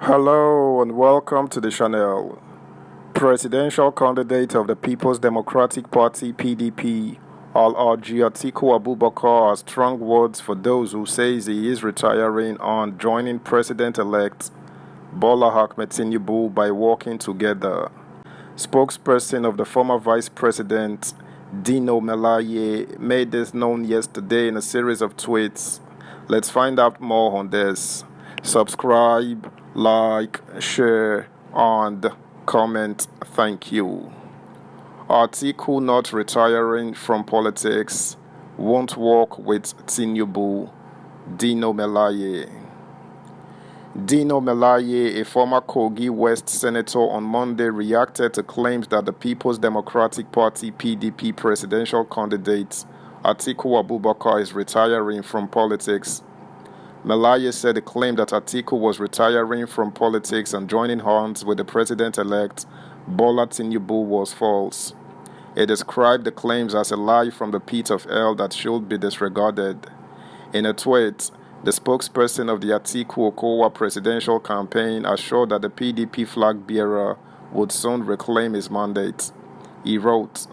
Hello and welcome to the channel. Presidential candidate of the People's Democratic Party (PDP), Al-Haji Atiku Abubakar has strong words for those who says he is retiring and joining President-elect Bola Ahmed Tinubu by working together. Spokesperson of the former Vice President Dino Melaye made this known yesterday in a series of tweets. Let's find out more on this. Subscribe, like, share, and comment. Thank you. Atiku not retiring from politics, won't work with Tinubu. Dino Melaye. Dino Melaye, a former Kogi West senator, on Monday reacted to claims that the People's Democratic Party (PDP) presidential candidate Atiku Abubakar is retiring from politics. Melaye said the claim that Atiku was retiring from politics and joining hands with the president-elect Bola Tinubu was false. He described the claims as a lie from the pit of hell that should be disregarded. In a tweet, the spokesperson of the Atiku Okowa presidential campaign assured that the PDP flag bearer would soon reclaim his mandate. He wrote,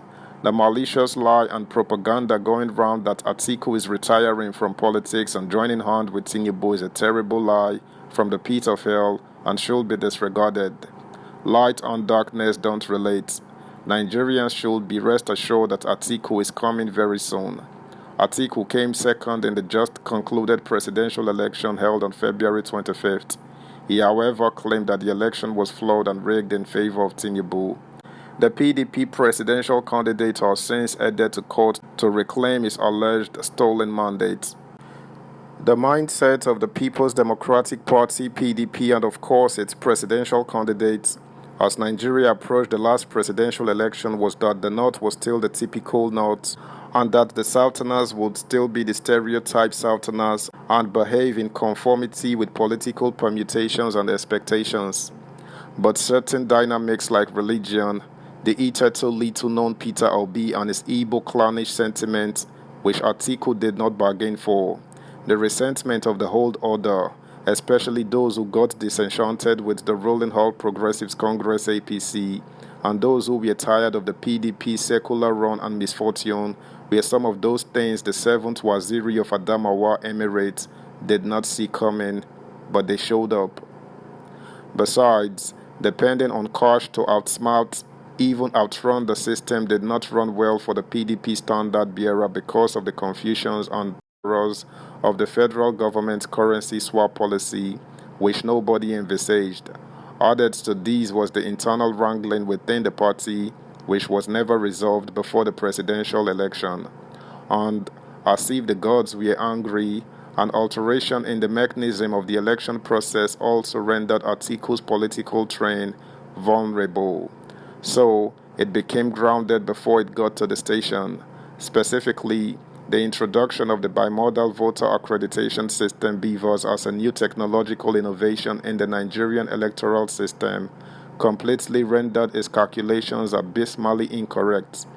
"The malicious lie and propaganda going round that Atiku is retiring from politics and joining hand with Tinubu is a terrible lie from the pit of hell and should be disregarded. Light and darkness don't relate. Nigerians should be rest assured that Atiku is coming very soon." Atiku came second in the just concluded presidential election held on February 25th. He, however, claimed that the election was flawed and rigged in favor of Tinubu. The PDP presidential candidate has since headed to court to reclaim his alleged stolen mandate. The mindset of the People's Democratic Party (PDP) and of course its presidential candidates as Nigeria approached the last presidential election was that the North was still the typical North and that the Southerners would still be the stereotype Southerners and behave in conformity with political permutations and expectations. But certain dynamics like religion, the hitherto little known Peter Obi and his Igbo clannish sentiment, which Atiku did not bargain for, the resentment of the old order, especially those who got disenchanted with the ruling All Progressives Congress (APC), and those who were tired of the PDP secular run and misfortune, were some of those things the 7th Waziri of Adamawa Emirate did not see coming, but they showed up. Besides, depending on cash to outsmart, even outrun the system did not run well for the PDP standard bearer because of the confusions and errors of the federal government's currency swap policy, which nobody envisaged. Added to these was the internal wrangling within the party, which was never resolved before the presidential election. And, as if the gods were angry, an alteration in the mechanism of the election process also rendered Atiku's political train vulnerable. So, it became grounded before it got to the station. Specifically, the introduction of the bimodal voter accreditation system (BVAS) as a new technological innovation in the Nigerian electoral system completely rendered its calculations abysmally incorrect.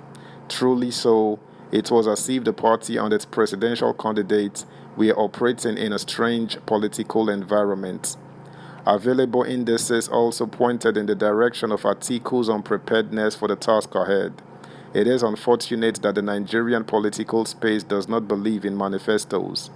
Truly so, it was as if the party and its presidential candidate were operating in a strange political environment. Available indices also pointed in the direction of Atiku's unpreparedness for the task ahead. It is unfortunate that the Nigerian political space does not believe in manifestos.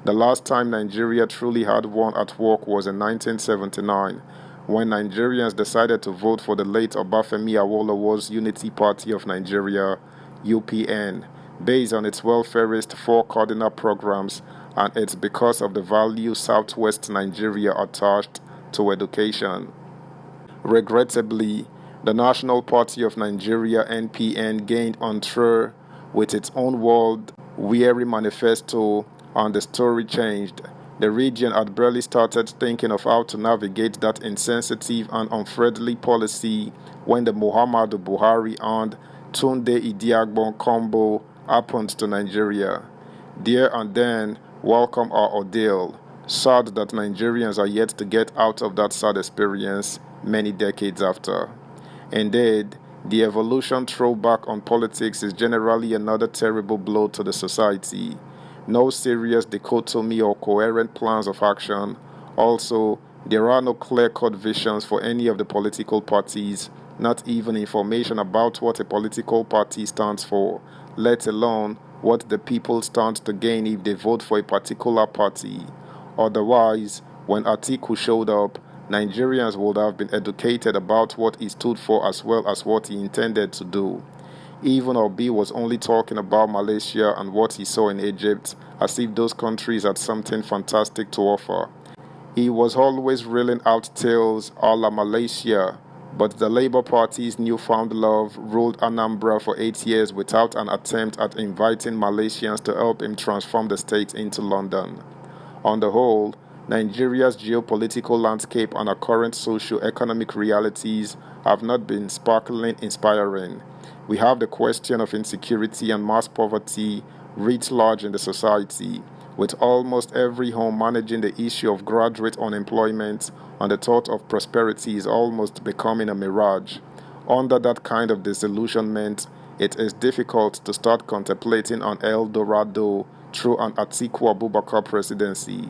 The last time Nigeria truly had one at work was in 1979, when Nigerians decided to vote for the late Obafemi Awolowo's Unity Party of Nigeria (UPN), based on its welfarist 4 cardinal programs, and it's because of the value Southwest Nigeria attached to education. Regrettably, the National Party of Nigeria (NPN) gained entree with its own world-weary manifesto, and the story changed. The region had barely started thinking of how to navigate that insensitive and unfriendly policy when the Muhammadu Buhari and Tunde Idiagbon combo happened to Nigeria. There and then, welcome our ordeal. Sad that Nigerians are yet to get out of that sad experience many decades after. Indeed, the evolution throwback on politics is generally another terrible blow to the society. No serious dichotomy or coherent plans of action. Also, There are no clear-cut visions for any of the political parties, not even information about what a political party stands for, let alone what the people stand to gain if they vote for a particular party. Otherwise, when Atiku showed up, Nigerians would have been educated about what he stood for as well as what he intended to do. Even Obi was only talking about Malaysia and what he saw in Egypt, as if those countries had something fantastic to offer. He was always reeling out tales a la Malaysia, but the Labour Party's newfound love ruled Anambra for 8 years without an attempt at inviting Malaysians to help him transform the state into London. On the whole, Nigeria's geopolitical landscape and our current socio-economic realities have not been sparkling inspiring. We have the question of insecurity and mass poverty writ large in the society, with almost every home managing the issue of graduate unemployment, and the thought of prosperity is almost becoming a mirage. Under that kind of disillusionment, it is difficult to start contemplating an El Dorado through an Atiku Abubakar presidency.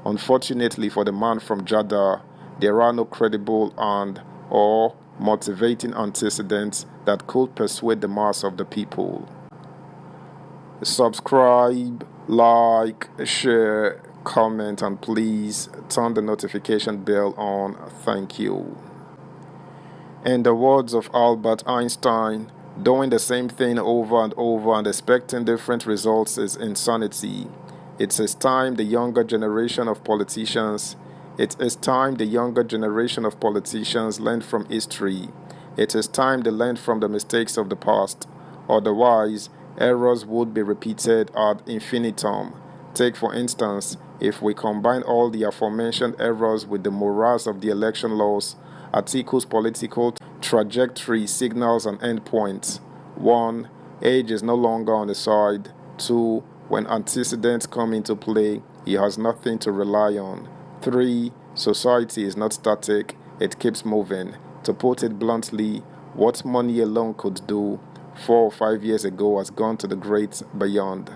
Unfortunately for the man from Jeddah, there are no credible and or motivating antecedents that could persuade the mass of the people. Subscribe, like, share, comment, and please turn the notification bell on. Thank you. In the words of Albert Einstein, doing the same thing over and over and expecting different results is insanity. It is time the younger generation of politicians learned from history. It is time they learned from the mistakes of the past. Otherwise, errors would be repeated ad infinitum. Take, for instance, if we combine all the aforementioned errors with the morass of the election laws, Atiku's political trajectory signals an endpoint. 1. Age is no longer on the side. 2. When antecedents come into play, he has nothing to rely on. 3. Society is not static, it keeps moving. To put it bluntly, what money alone could do 4 or 5 years ago has gone to the great beyond.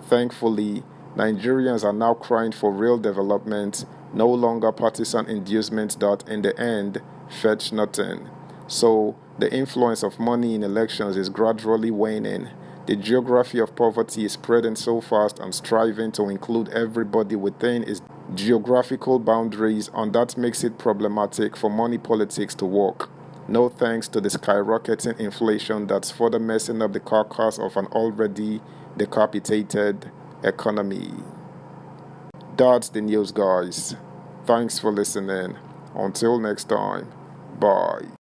Thankfully, Nigerians are now crying for real development, no longer partisan inducements that, in the end, fetch nothing. So, the influence of money in elections is gradually waning. The geography of poverty is spreading so fast and striving to include everybody within its geographical boundaries, and that makes it problematic for money politics to work. No thanks to the skyrocketing inflation that's further messing up the carcass of an already decapitated economy. That's the news, guys. Thanks for listening. Until next time, bye.